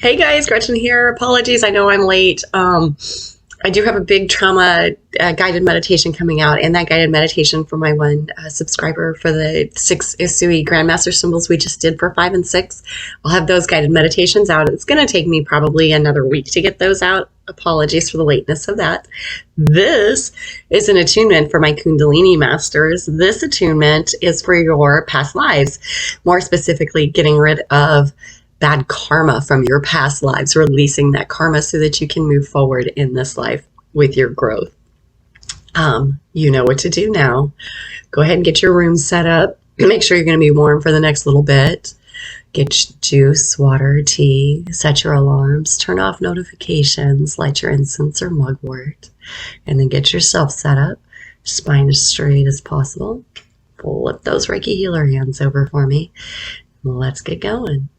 Hey guys, Gretchen here. Apologies, I know I'm late. I do have a big trauma guided meditation coming out, and that guided meditation for my one subscriber for the 6 Isui Grandmaster symbols we just did for 5 and 6. I'll have those guided meditations out. It's going to take me probably another week to get those out. Apologies for the lateness of that. This is an attunement for my Kundalini masters. This attunement is for your past lives, more specifically getting rid of bad karma from your past lives, releasing that karma so that you can move forward in this life with your growth. You know what to do now. Go ahead and get your room set up. Make sure you're going to be warm for the next little bit. Get juice, water, tea, set your alarms, turn off notifications, light your incense or mugwort, and then get yourself set up. Spine as straight as possible. Flip those Reiki healer hands over for me. Let's get going.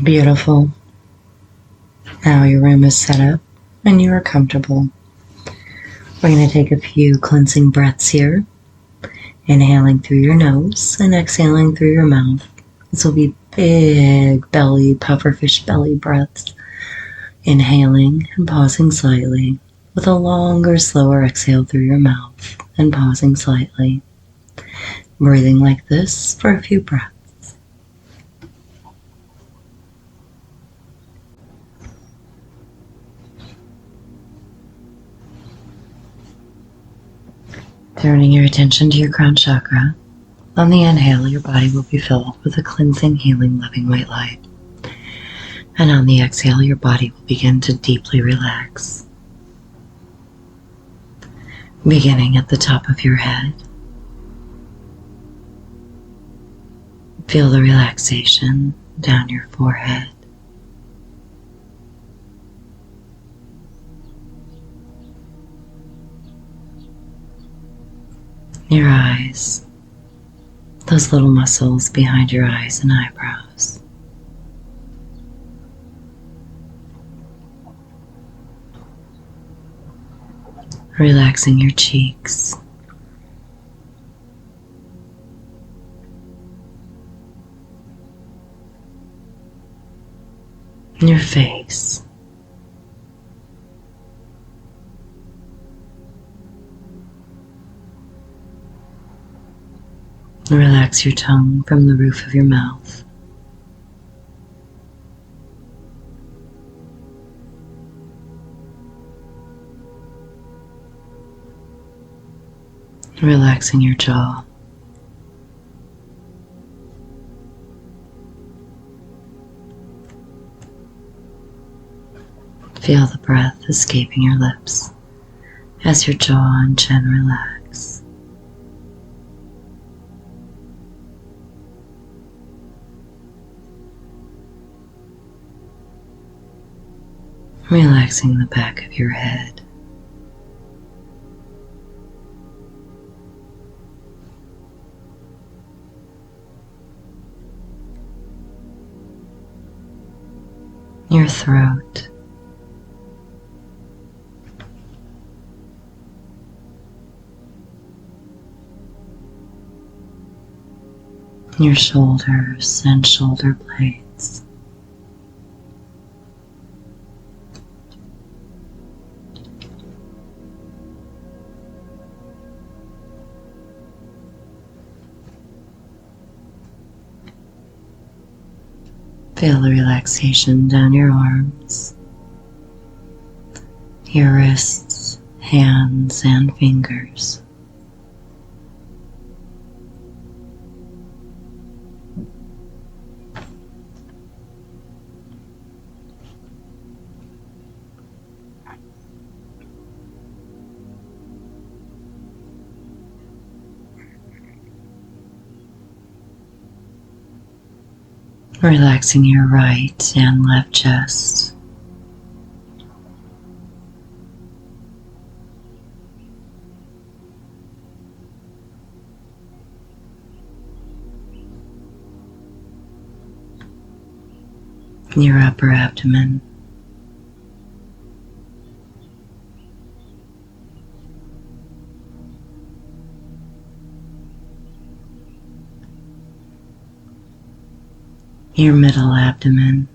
Beautiful. Now your room is set up and you are comfortable. We're going to take a few cleansing breaths here. Inhaling through your nose and exhaling through your mouth. This will be big belly, pufferfish belly breaths. Inhaling and pausing slightly with a longer, slower exhale through your mouth and pausing slightly. Breathing like this for a few breaths. Turning your attention to your crown chakra. On the inhale, your body will be filled with a cleansing, healing, loving white light. And on the exhale, your body will begin to deeply relax. Beginning at the top of your head. Feel the relaxation down your forehead. Your eyes, those little muscles behind your eyes and eyebrows. Relaxing your cheeks. Your face. Relax your tongue from the roof of your mouth. Relaxing your jaw. Feel the breath escaping your lips as your jaw and chin relax. Relaxing the back of your head. Your throat. Your shoulders and shoulder blades. Feel the relaxation down your arms, your wrists, hands, and fingers. Relaxing your right and left chest. Your upper abdomen. your middle abdomen,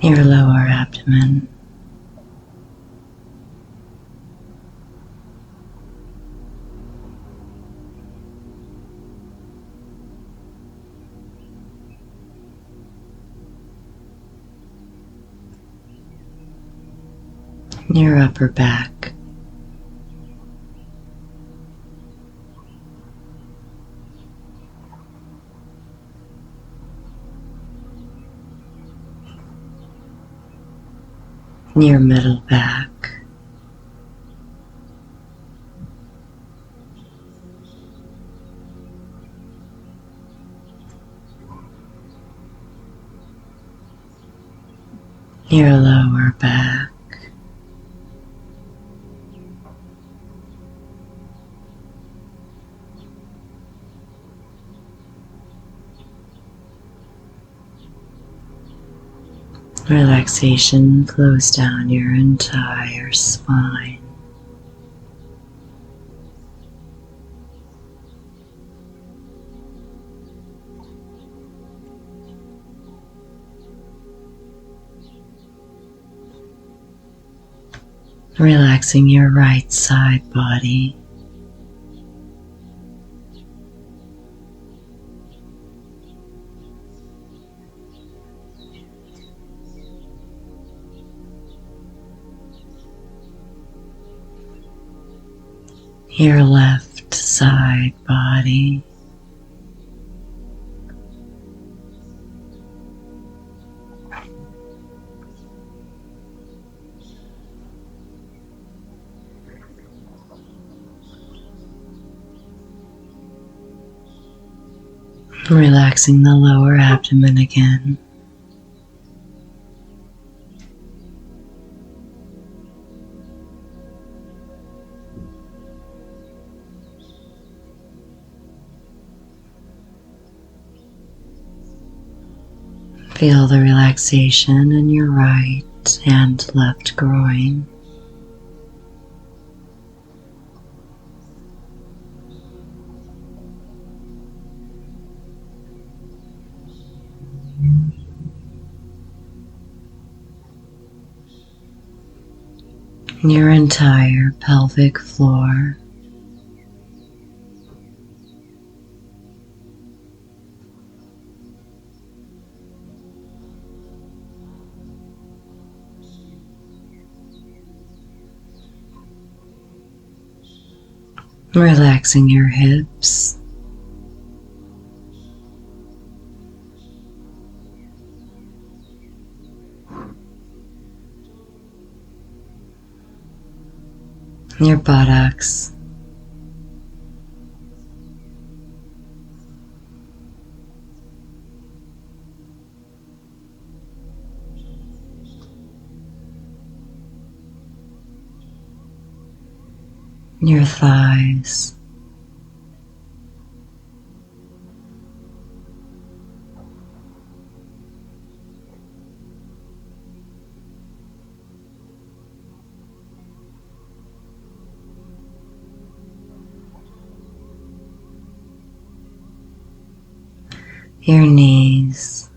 your lower abdomen, your upper back, your middle back, your lower back, relaxation flows down your entire spine. Relaxing your right side body, your left side body, relaxing the lower abdomen again. Feel the relaxation in your right and left groin. Your entire pelvic floor. Relaxing your hips, your buttocks, your thighs, your knees,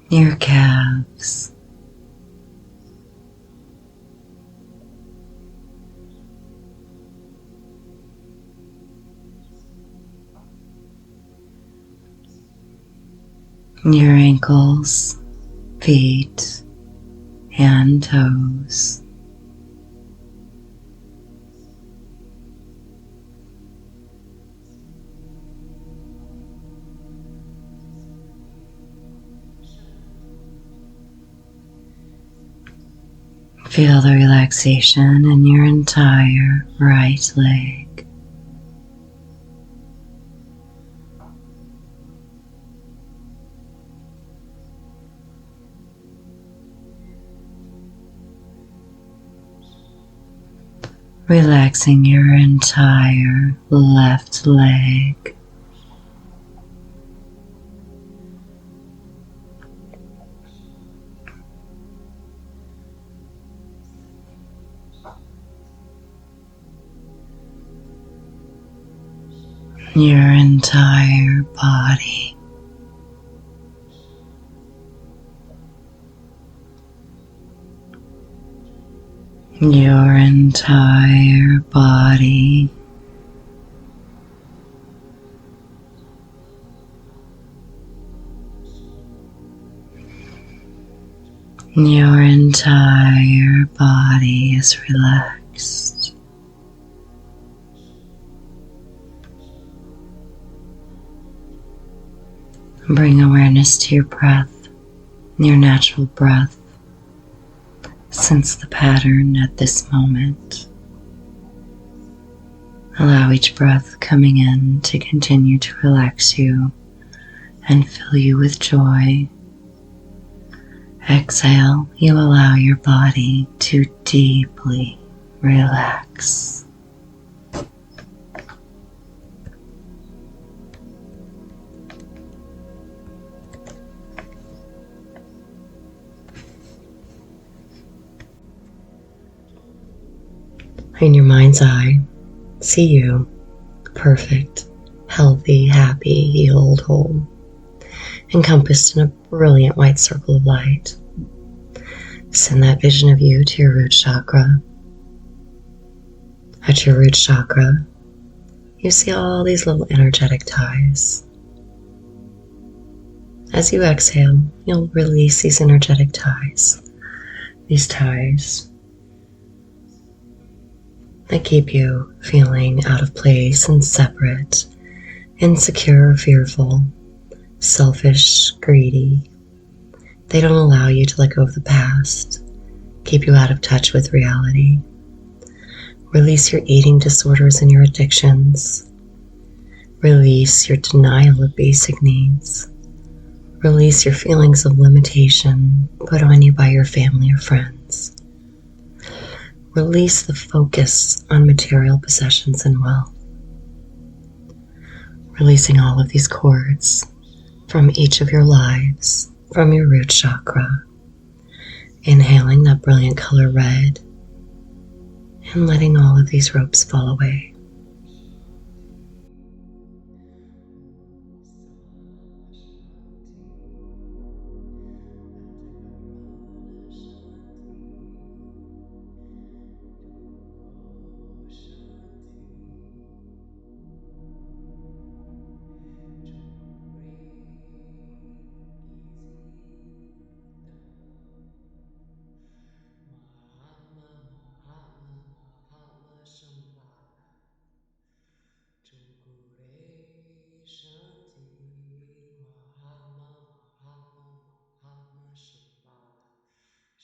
your calves, your ankles, feet, and toes. Feel the relaxation in your entire right leg. relaxing your entire left leg. Your entire body. Your entire body. Your entire body is relaxed. Bring awareness to your breath, your natural breath. Sense the pattern at this moment. Allow each breath coming in to continue to relax you and fill you with joy. Exhale, you allow your body to deeply relax. In your mind's eye, see you, perfect, healthy, happy, healed, whole, encompassed in a brilliant white circle of light. Send that vision of you to your root chakra. At your root chakra, you see all these little energetic ties. As you exhale, you'll release these energetic ties. These ties that keep you feeling out of place and separate, insecure, fearful, selfish, greedy. They don't allow you to let go of the past, keep you out of touch with reality. Release your eating disorders and your addictions. Release your denial of basic needs. Release your feelings of limitation put on you by your family or friends. Release the focus on material possessions and wealth. Releasing all of these cords from each of your lives, from your root chakra. Inhaling that brilliant color red and letting all of these ropes fall away.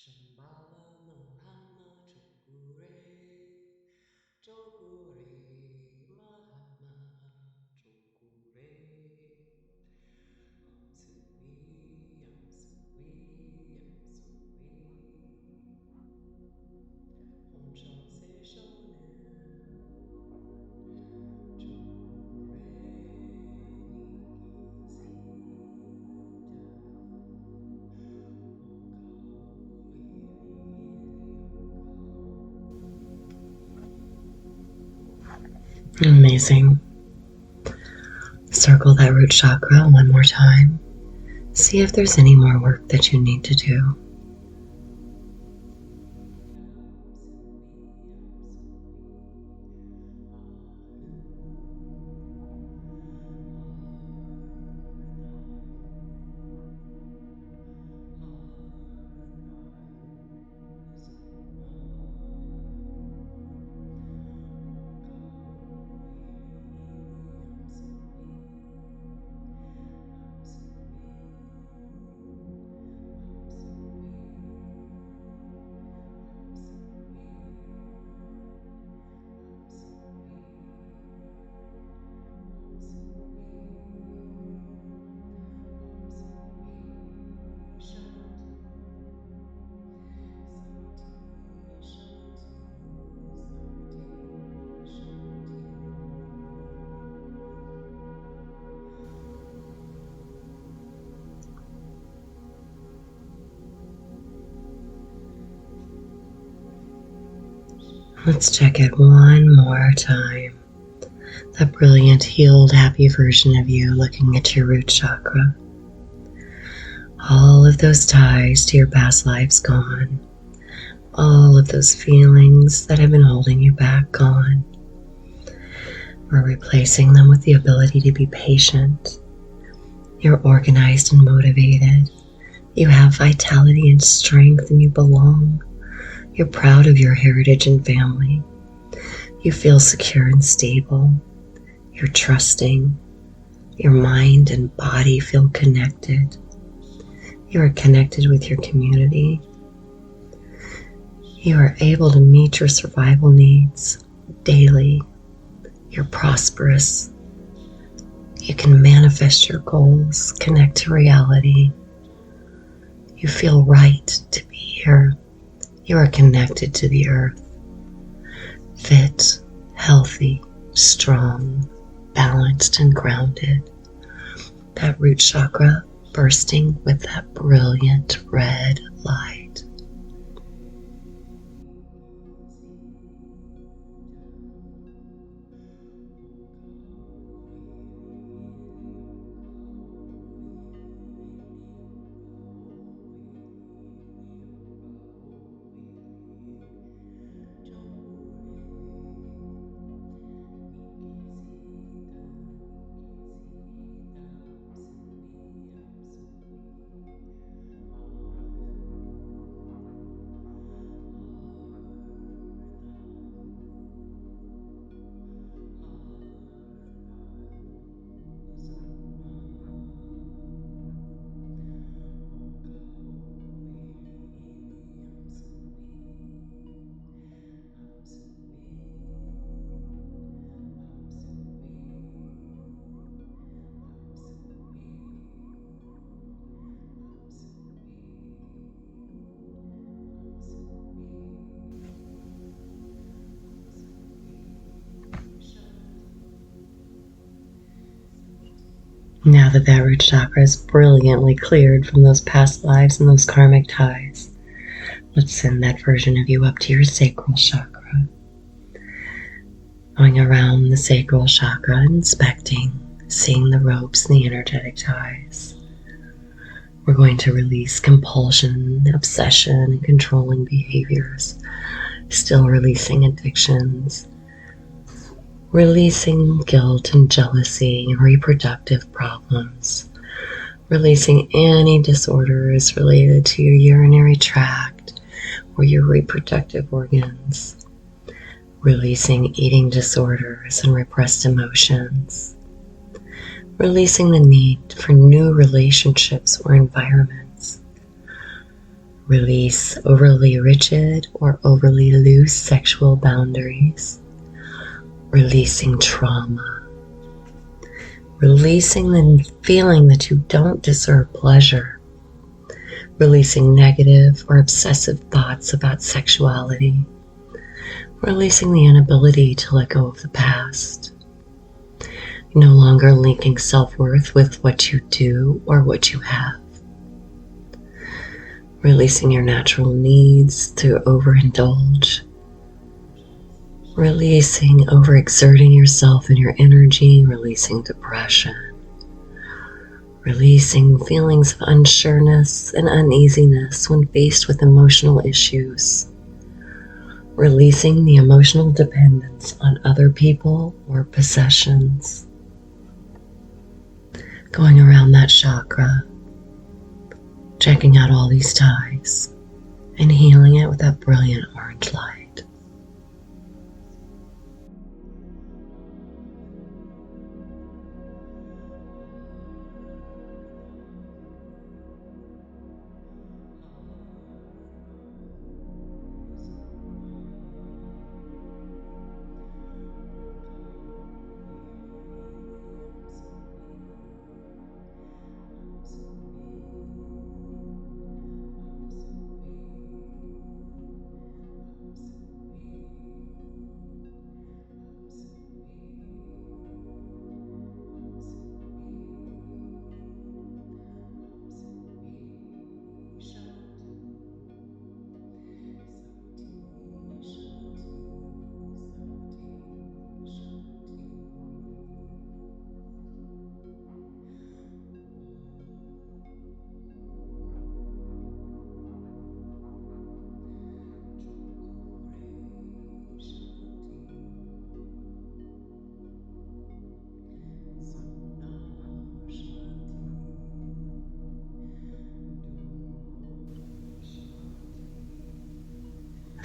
Shambhala Mahama Chokure Chokure Mahama Chokure I'm Sui, I'm Sui, I'm Sui Om Shal Se Shonen Chokure Amazing. Circle that root chakra one more time. See if there's any more work that you need to do. Let's check it one more time. That brilliant, healed, happy version of you looking at your root chakra. All of those ties to your past lives gone. All of those feelings that have been holding you back gone. We're replacing them with the ability to be patient. You're organized and motivated. You have vitality and strength, and you belong. You're proud of your heritage and family. You feel secure and stable. You're trusting. Your mind and body feel connected. You are connected with your community. You are able to meet your survival needs daily. You're prosperous. You can manifest your goals, connect to reality. You feel right to be here. You are connected to the earth. Fit, healthy, strong, balanced, and grounded. That root chakra bursting with that brilliant red light. Now that that root chakra is brilliantly cleared from those past lives and those karmic ties, let's send that version of you up to your sacral chakra. Going around the sacral chakra, inspecting, seeing the ropes and the energetic ties. We're going to release compulsion, obsession, and controlling behaviors. Still releasing addictions. Releasing guilt and jealousy and reproductive problems. Releasing any disorders related to your urinary tract or your reproductive organs. Releasing eating disorders and repressed emotions. Releasing the need for new relationships or environments. Release overly rigid or overly loose sexual boundaries. Releasing trauma. Releasing the feeling that you don't deserve pleasure. Releasing negative or obsessive thoughts about sexuality. Releasing the inability to let go of the past. No longer linking self-worth with what you do or what you have. Releasing your natural needs to overindulge. Releasing overexerting yourself and your energy, releasing depression. Releasing feelings of unsureness and uneasiness when faced with emotional issues. Releasing the emotional dependence on other people or possessions. Going around that chakra, checking out all these ties and healing it with that brilliant orange light.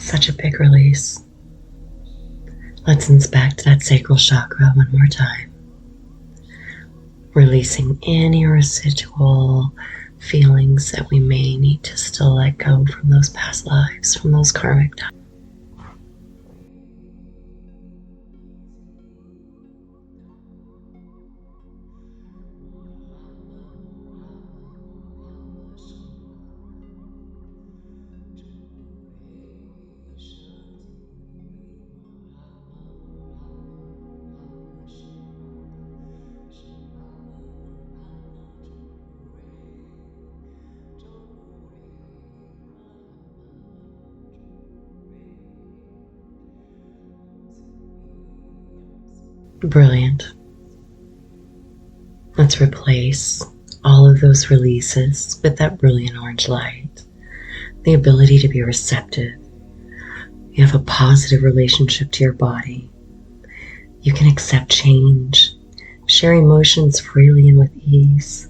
Such a big release. Let's inspect that sacral chakra one more time. Releasing any residual feelings that we may need to still let go from those past lives, from those karmic times. Brilliant. Let's replace all of those releases with that brilliant orange light. The ability to be receptive. You have a positive relationship to your body. You can accept change, share emotions freely and with ease.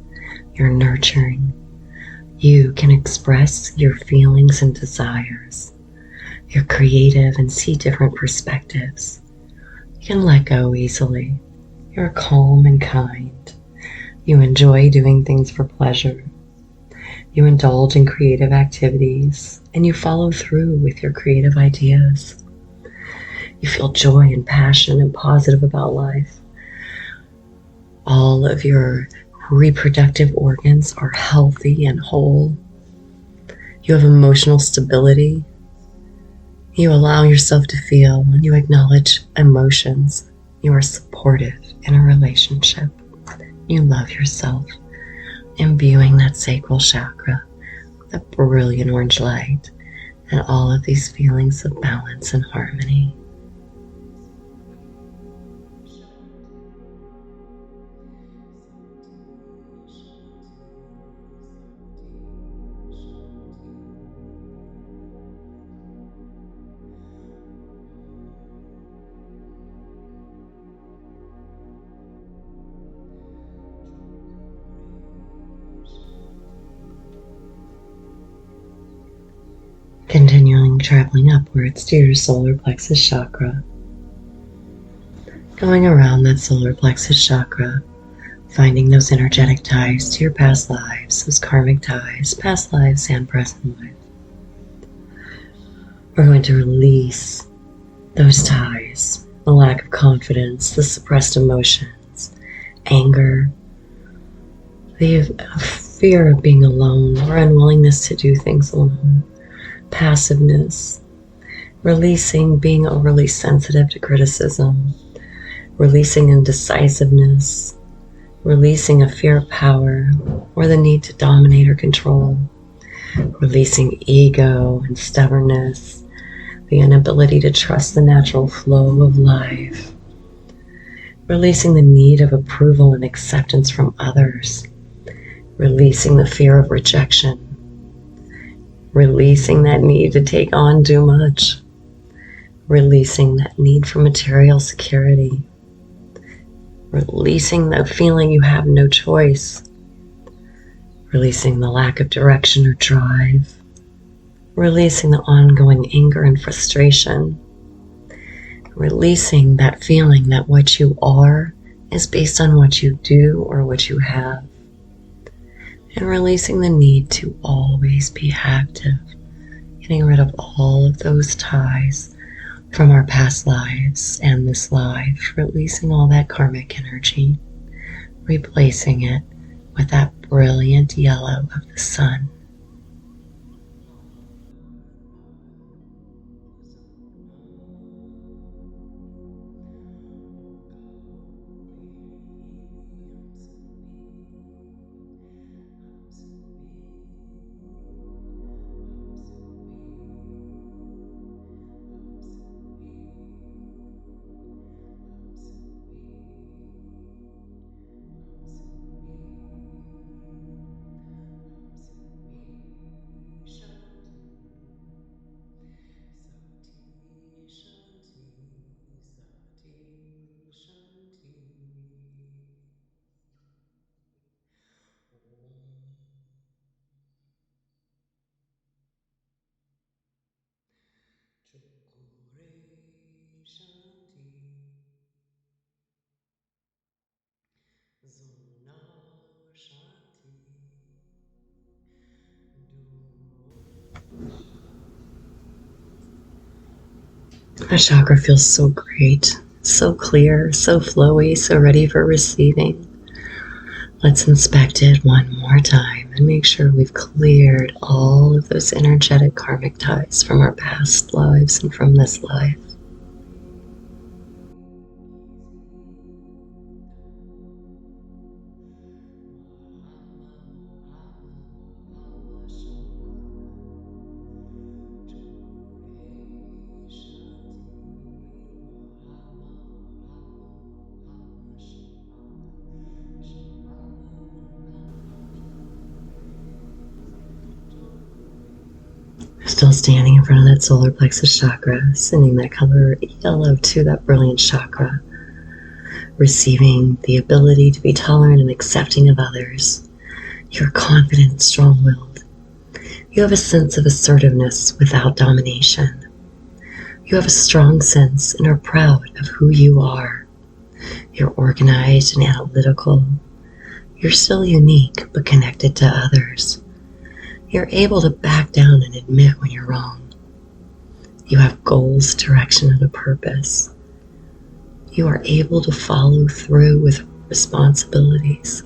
You're nurturing. You can express your feelings and desires. You're creative and see different perspectives. You can let go easily. You're calm and kind. You enjoy doing things for pleasure. You indulge in creative activities, and you follow through with your creative ideas. You feel joy and passion and positive about life. All of your reproductive organs are healthy and whole. You have emotional stability. You allow yourself to feel and you acknowledge emotions. You are supportive in a relationship. You love yourself. Imbuing that sacral chakra with a brilliant orange light and all of these feelings of balance and harmony. Continuing traveling upwards to your solar plexus chakra. Going around that solar plexus chakra, finding those energetic ties to your past lives, those karmic ties, past lives and present life. We're going to release those ties, the lack of confidence, the suppressed emotions, anger, the fear of being alone or unwillingness to do things alone, passiveness, releasing being overly sensitive to criticism, releasing indecisiveness, releasing a fear of power or the need to dominate or control, releasing ego and stubbornness, the inability to trust the natural flow of life, releasing the need of approval and acceptance from others, releasing the fear of rejection, releasing that need to take on too much, releasing that need for material security, releasing the feeling you have no choice, releasing the lack of direction or drive, releasing the ongoing anger and frustration, releasing that feeling that what you are is based on what you do or what you have, and releasing the need to always be active, getting rid of all of those ties from our past lives and this life, releasing all that karmic energy, replacing it with that brilliant yellow of the sun. That chakra feels so great, so clear, so flowy, so ready for receiving. Let's inspect it one more time and make sure we've cleared all of those energetic karmic ties from our past lives and from this life. Still standing in front of that solar plexus chakra, sending that color yellow to that brilliant chakra, receiving the ability to be tolerant and accepting of others. You're confident and strong-willed. You have a sense of assertiveness without domination. You have a strong sense and are proud of who you are. You're organized and analytical. You're still unique but connected to others. You're able to back down and admit when you're wrong. You have goals, direction, and a purpose. You are able to follow through with responsibilities.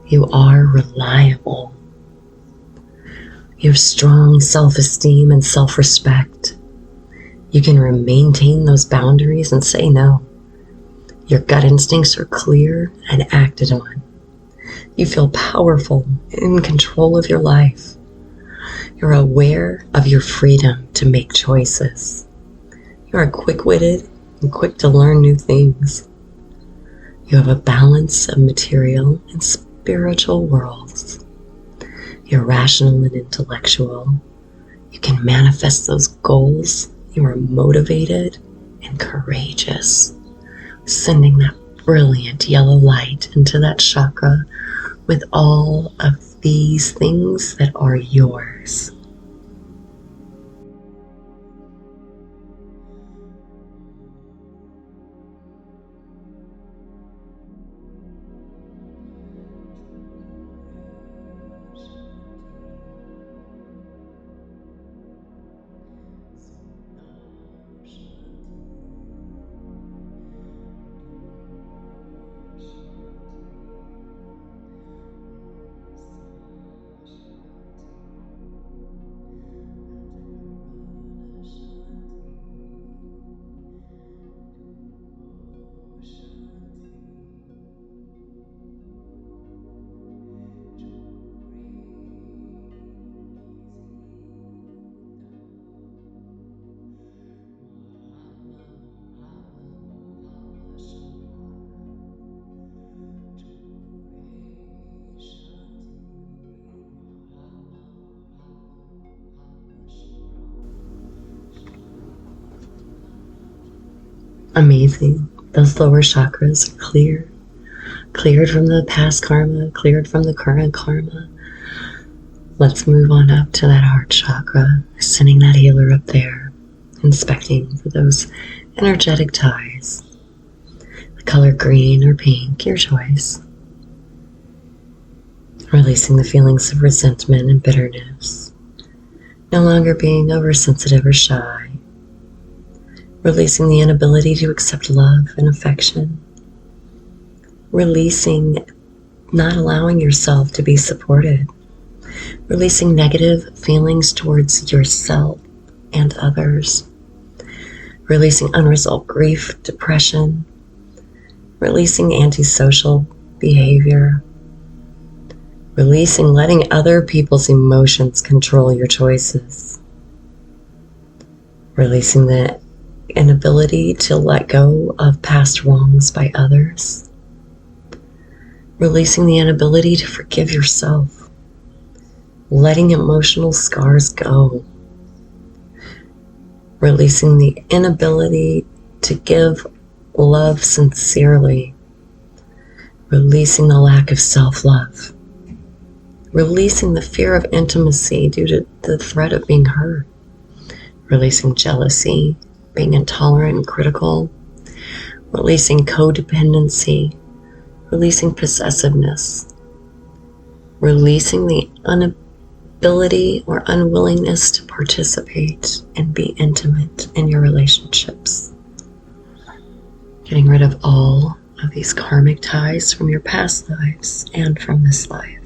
You are reliable. You have strong self-esteem and self-respect. You can maintain those boundaries and say no. Your gut instincts are clear and acted on. You feel powerful and in control of your life. You're aware of your freedom to make choices. You are quick-witted and quick to learn new things. You have a balance of material and spiritual worlds. You're rational and intellectual. You can manifest those goals. You are motivated and courageous, sending that brilliant yellow light into that chakra with all of these things that are yours. Amazing. Those lower chakras are clear. Cleared from the past karma, cleared from the current karma. Let's move on up to that heart chakra, sending that healer up there, inspecting for those energetic ties. The color green or pink, your choice. Releasing the feelings of resentment and bitterness. No longer being oversensitive or shy. Releasing the inability to accept love and affection. Releasing not allowing yourself to be supported. Releasing negative feelings towards yourself and others. Releasing unresolved grief, depression. Releasing antisocial behavior. Releasing letting other people's emotions control your choices. Releasing the inability to let go of past wrongs by others. Releasing the inability to forgive yourself. Letting emotional scars go. Releasing the inability to give love sincerely. Releasing the lack of self-love. Releasing the fear of intimacy due to the threat of being hurt. Releasing jealousy, being intolerant and critical, releasing codependency, releasing possessiveness, releasing the inability or unwillingness to participate and be intimate in your relationships. Getting rid of all of these karmic ties from your past lives and from this life.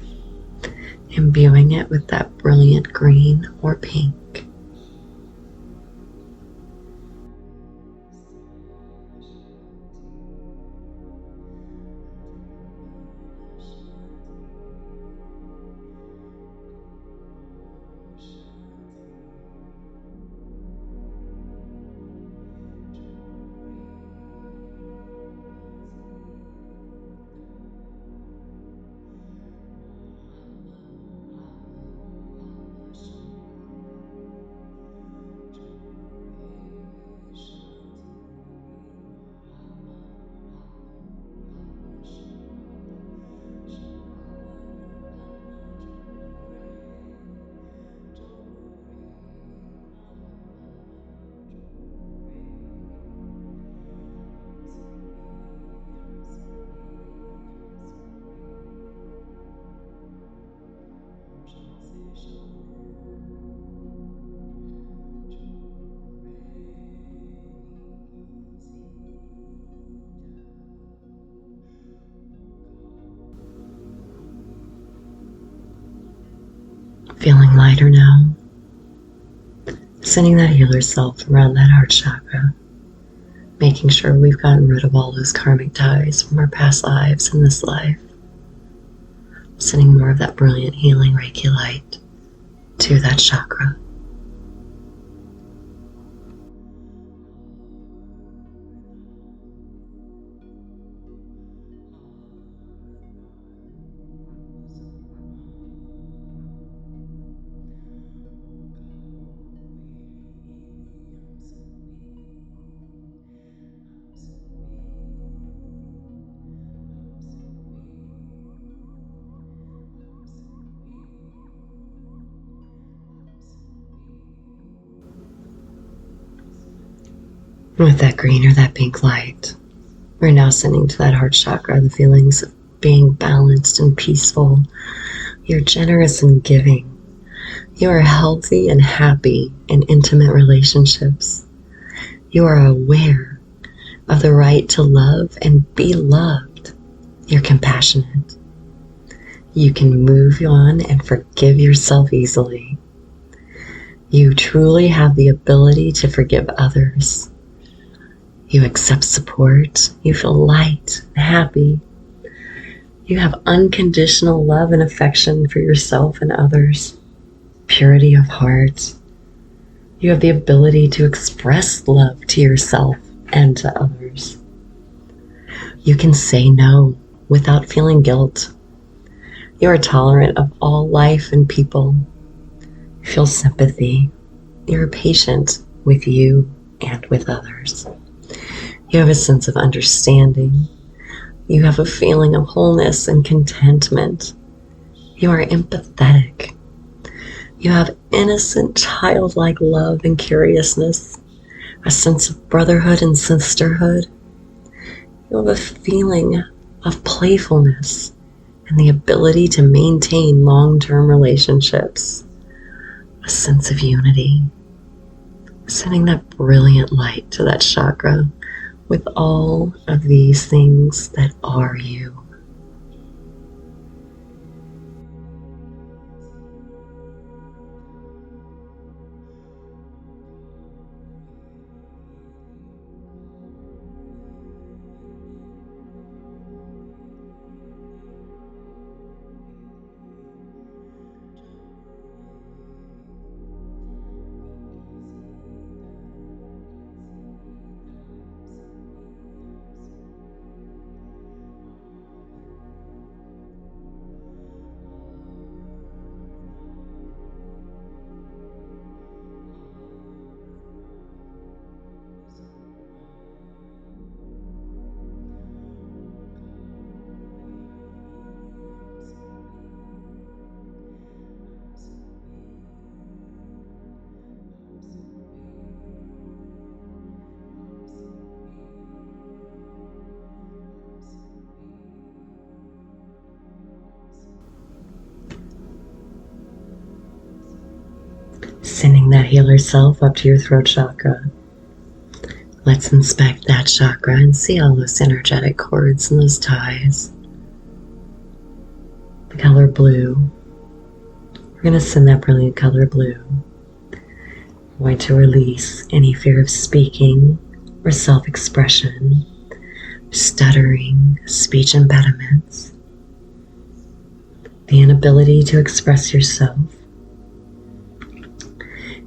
Imbuing it with that brilliant green or pink. Feeling lighter now. Sending that healer self around that heart chakra. Making sure we've gotten rid of all those karmic ties from our past lives and this life. Sending more of that brilliant healing Reiki light to that chakra. With that green or that pink light, we're now sending to that heart chakra the feelings of being balanced and peaceful. You're generous and giving. You are healthy and happy in intimate relationships. You are aware of the right to love and be loved. You're compassionate. You can move on and forgive yourself easily. You truly have the ability to forgive others. You accept support. You feel light and happy. You have unconditional love and affection for yourself and others. Purity of heart. You have the ability to express love to yourself and to others. You can say no without feeling guilt. You are tolerant of all life and people. You feel sympathy. You're patient with you and with others. You have a sense of understanding. You have a feeling of wholeness and contentment. You are empathetic. You have innocent, childlike love and curiousness, a sense of brotherhood and sisterhood. You have a feeling of playfulness and the ability to maintain long-term relationships, a sense of unity, sending that brilliant light to that chakra with all of these things that are you. Sending that healer self up to your throat chakra. Let's inspect that chakra and see all those energetic cords and those ties. The color blue. We're going to send that brilliant color blue. We're going to release any fear of speaking or self-expression, stuttering, speech impediments, the inability to express yourself,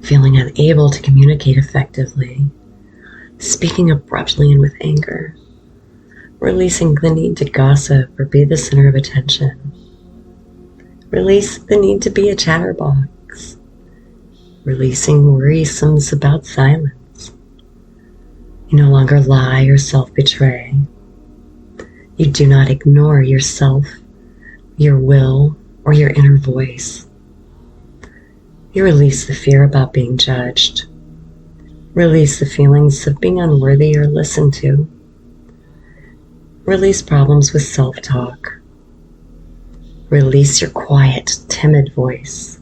feeling unable to communicate effectively, speaking abruptly and with anger, releasing the need to gossip or be the center of attention. Release the need to be a chatterbox. Releasing worrisomes about silence. You no longer lie or self-betray. You do not ignore yourself, your will, or your inner voice. You release the fear about being judged. Release the feelings of being unworthy or listened to. Release problems with self-talk. Release your quiet, timid voice.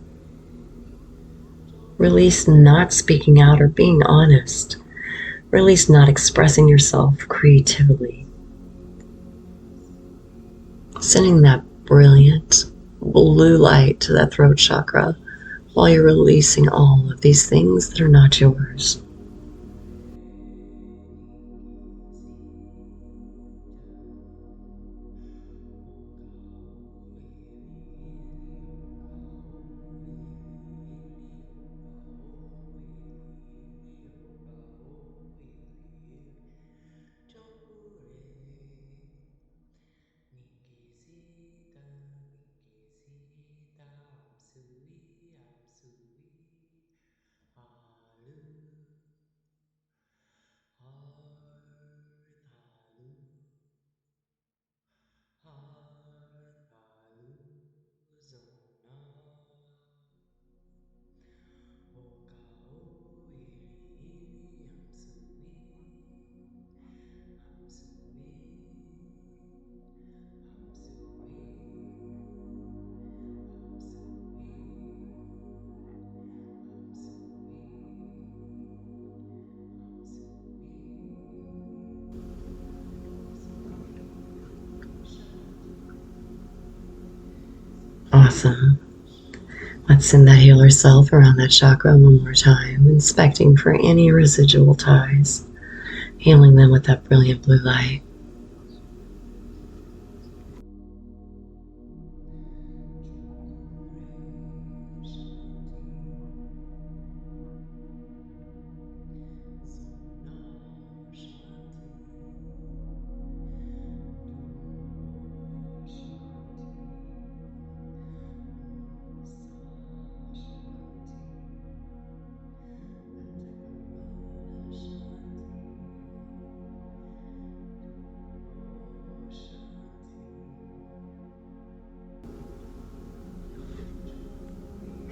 Release not speaking out or being honest. Release not expressing yourself creatively. Sending that brilliant blue light to that throat chakra while you're releasing all of these things that are not yours. Awesome. Let's send that healer self around that chakra one more time, inspecting for any residual ties, healing them with that brilliant blue light.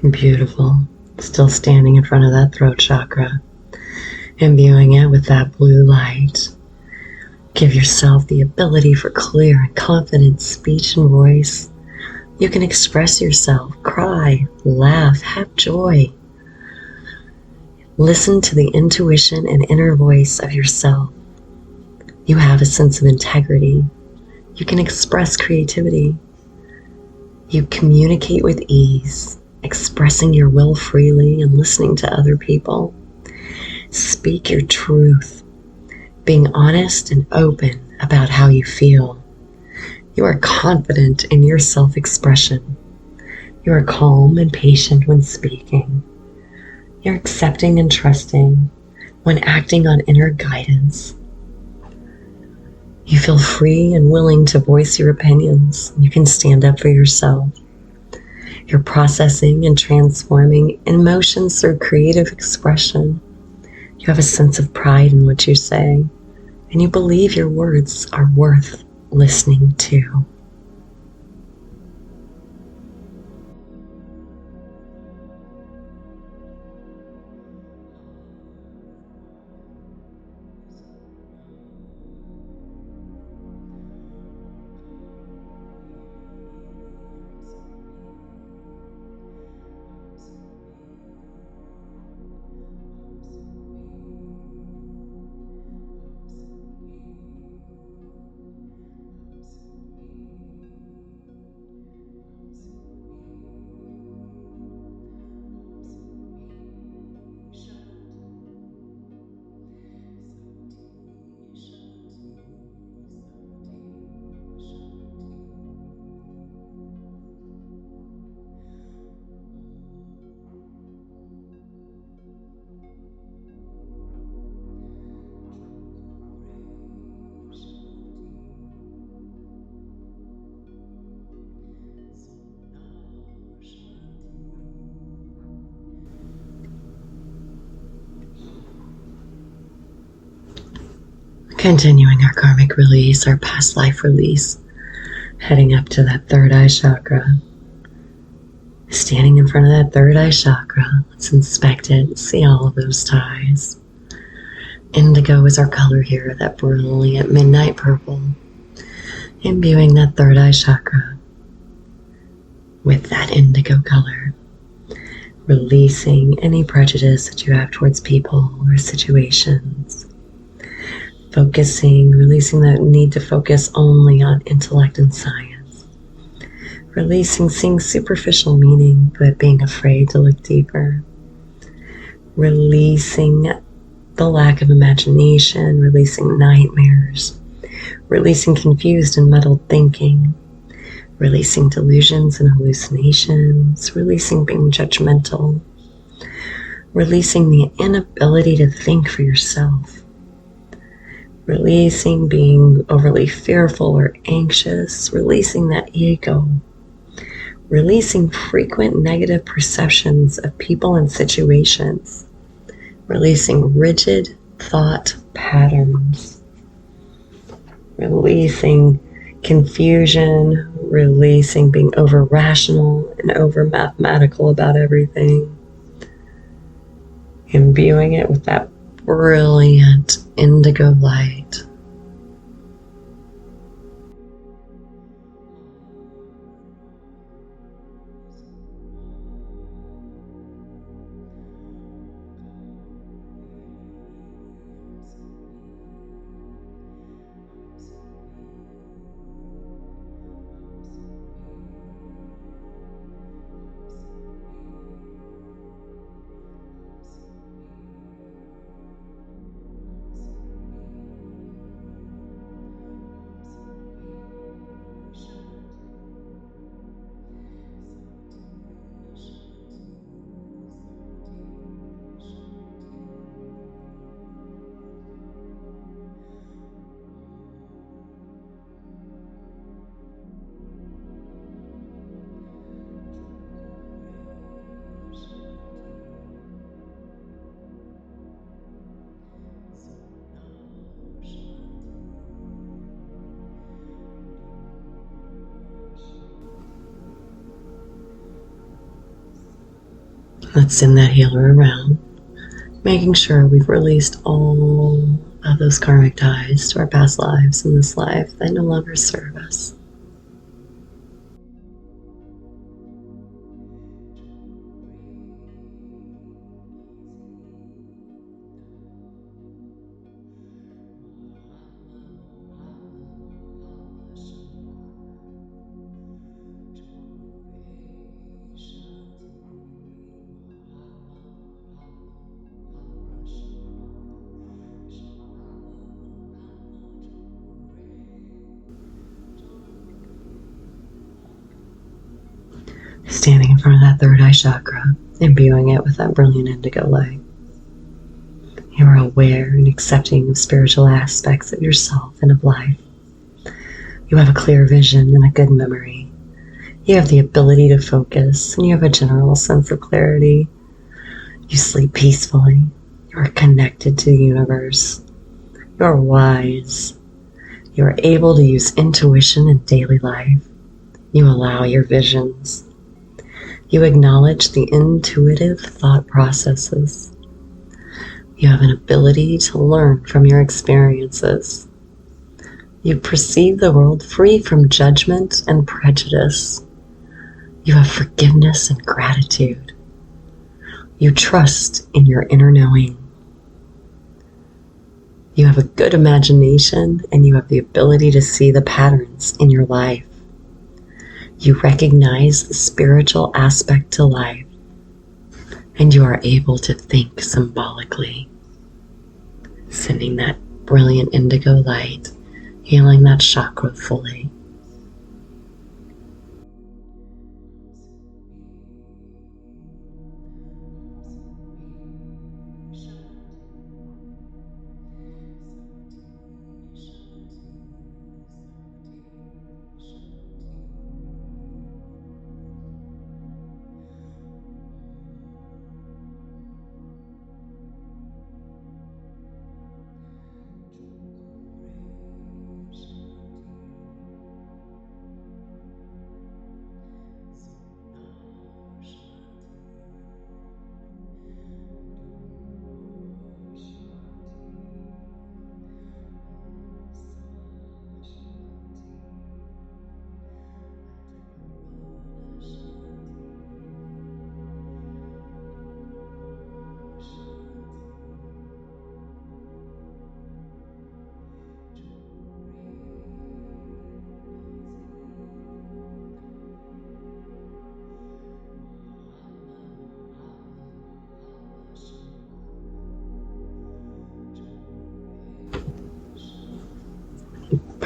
Beautiful. Still standing in front of that throat chakra, imbuing it with that blue light. Give yourself the ability for clear and confident speech and voice. You can express yourself, cry, laugh, have joy. Listen to the intuition and inner voice of yourself. You have a sense of integrity. You can express creativity. You communicate with ease, expressing your will freely and listening to other people. Speak your truth, being honest and open about how you feel. You are confident in your self-expression. You are calm and patient when speaking. You're accepting and trusting when acting on inner guidance. You feel free and willing to voice your opinions. You can stand up for yourself. You're processing and transforming emotions through creative expression. You have a sense of pride in what you say, and you believe your words are worth listening to. Continuing our karmic release, our past life release, heading up to that third eye chakra. Standing in front of that third eye chakra, let's inspect it, see all of those ties. Indigo is our color here, that brilliant midnight purple. Imbuing that third eye chakra with that indigo color. Releasing any prejudice that you have towards people or situations. Focusing, releasing that need to focus only on intellect and science. Releasing seeing superficial meaning, but being afraid to look deeper. Releasing the lack of imagination, releasing nightmares, releasing confused and muddled thinking, releasing delusions and hallucinations, releasing being judgmental, releasing the inability to think for yourself, releasing being overly fearful or anxious, releasing that ego, releasing frequent negative perceptions of people and situations, releasing rigid thought patterns, releasing confusion, releasing being over rational and over mathematical about everything, imbuing it with that brilliant indigo light. Let's send that healer around, making sure we've released all of those karmic ties to our past lives and this life that no longer serve us. Standing in front of that third eye chakra, imbuing it with that brilliant indigo light. You are aware and accepting of spiritual aspects of yourself and of life. You have a clear vision and a good memory. You have the ability to focus, and you have a general sense of clarity. You sleep peacefully. You are connected to the universe. You are wise. You are able to use intuition in daily life. You allow your visions. You acknowledge the intuitive thought processes. You have an ability to learn from your experiences. You perceive the world free from judgment and prejudice. You have forgiveness and gratitude. You trust in your inner knowing. You have a good imagination, and you have the ability to see the patterns in your life. You recognize the spiritual aspect to life, and you are able to think symbolically, sending that brilliant indigo light, healing that chakra fully.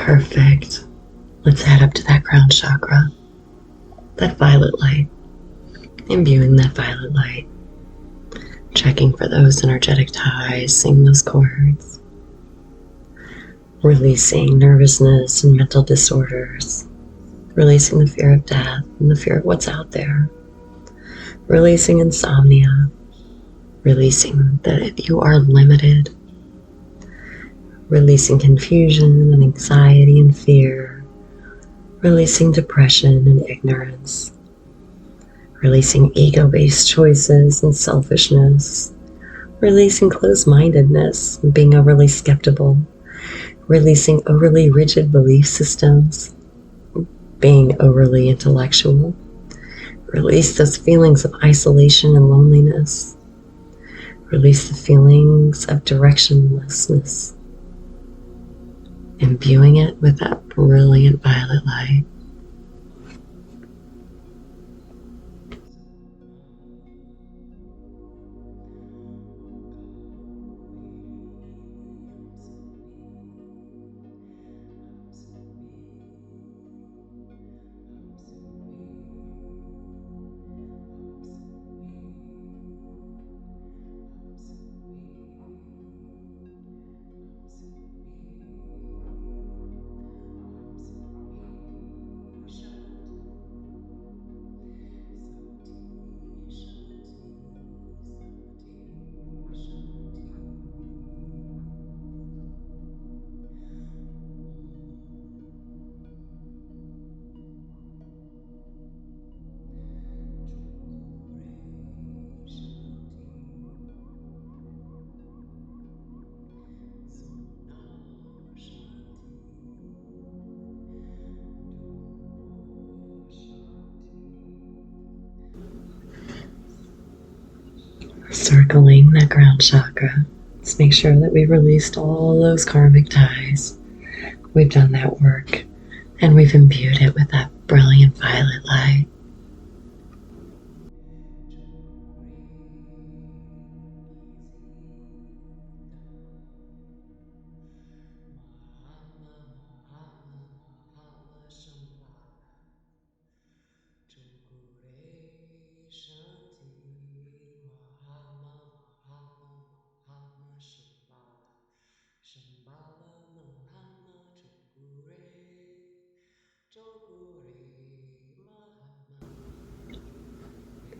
Perfect. Let's head up to that crown chakra, that violet light, imbuing that violet light, checking for those energetic ties, seeing those cords, releasing nervousness and mental disorders, releasing the fear of death and the fear of what's out there, releasing insomnia, releasing that you are limited, releasing confusion and anxiety and fear, releasing depression and ignorance, releasing ego-based choices and selfishness, releasing closed-mindedness and being overly skeptical, releasing overly rigid belief systems, being overly intellectual, release those feelings of isolation and loneliness, release the feelings of directionlessness, imbuing it with that brilliant violet light. Circling that ground chakra. Let's make sure that we've released all those karmic ties. We've done that work and we've imbued it with that brilliant violet light.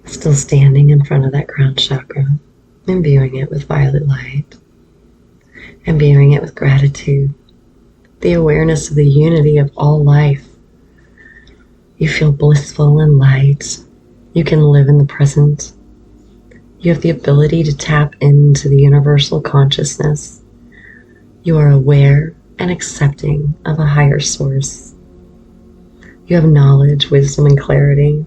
Still standing in front of that crown chakra, imbuing it with violet light, imbuing it with gratitude, the awareness of the unity of all life. You feel blissful and light. You can live in the present. You have the ability to tap into the universal consciousness. You are aware and accepting of a higher source. You have knowledge, wisdom, and clarity.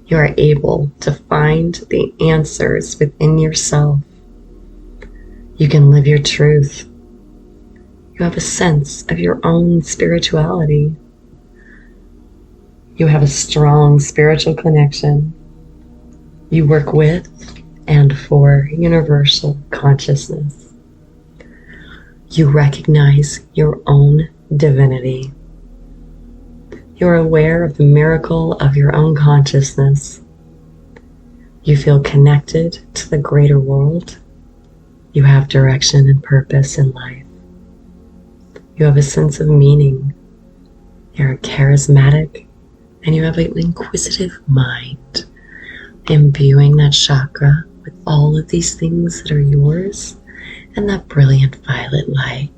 You are able to find the answers within yourself. You can live your truth. You have a sense of your own spirituality. You have a strong spiritual connection. You work with and for universal consciousness. You recognize your own divinity. You're aware of the miracle of your own consciousness. You feel connected to the greater world. You have direction and purpose in life. You have a sense of meaning. You're charismatic and you have an inquisitive mind, imbuing that chakra with all of these things that are yours and that brilliant violet light.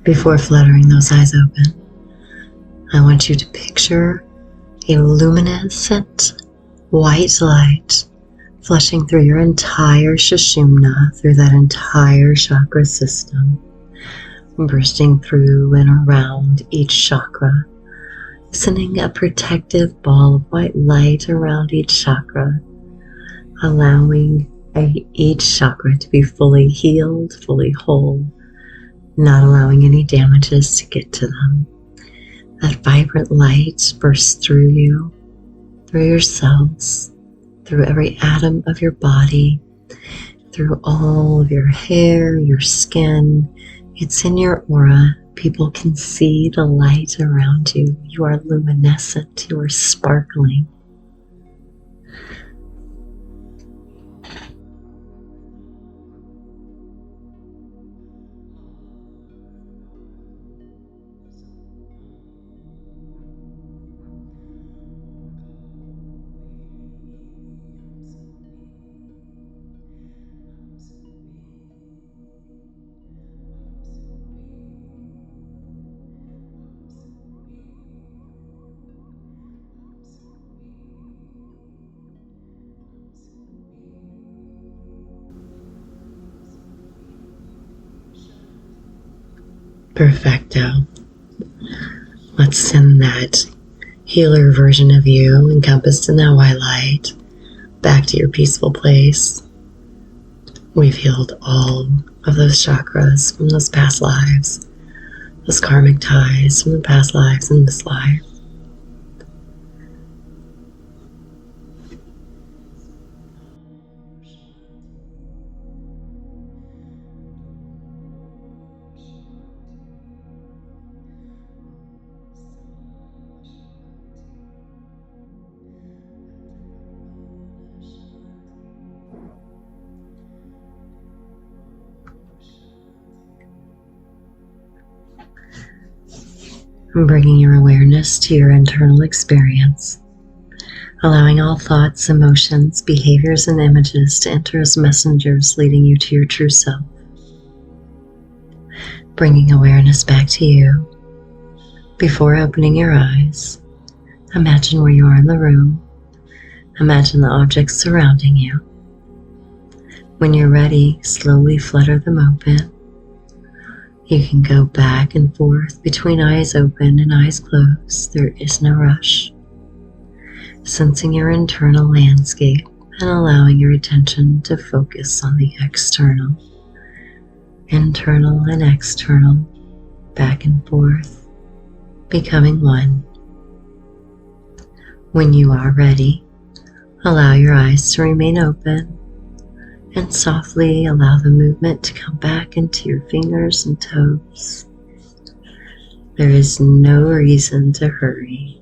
Before fluttering those eyes open, I want you to picture a luminescent white light flushing through your entire Sushumna, through that entire chakra system, bursting through and around each chakra, sending a protective ball of white light around each chakra, allowing each chakra to be fully healed, fully whole, not allowing any damages to get to them. That vibrant light bursts through you, through your cells, through every atom of your body, through all of your hair, your skin. It's in your aura. People can see the light around you. You are luminescent. You are sparkling. Perfecto. Let's send that healer version of you, encompassed in that white light, back to your peaceful place. We've healed all of those chakras from those past lives, those karmic ties from the past lives and this life. And bringing your awareness to your internal experience, allowing all thoughts, emotions, behaviors, and images to enter as messengers leading you to your true self. Bringing awareness back to you. Before opening your eyes, imagine where you are in the room. Imagine the objects surrounding you. When you're ready, slowly flutter them open. You can go back and forth between eyes open and eyes closed. There is no rush. Sensing your internal landscape and allowing your attention to focus on the external. Internal and external, back and forth, becoming one. When you are ready, allow your eyes to remain open and softly allow the movement to come back into your fingers and toes. There is no reason to hurry.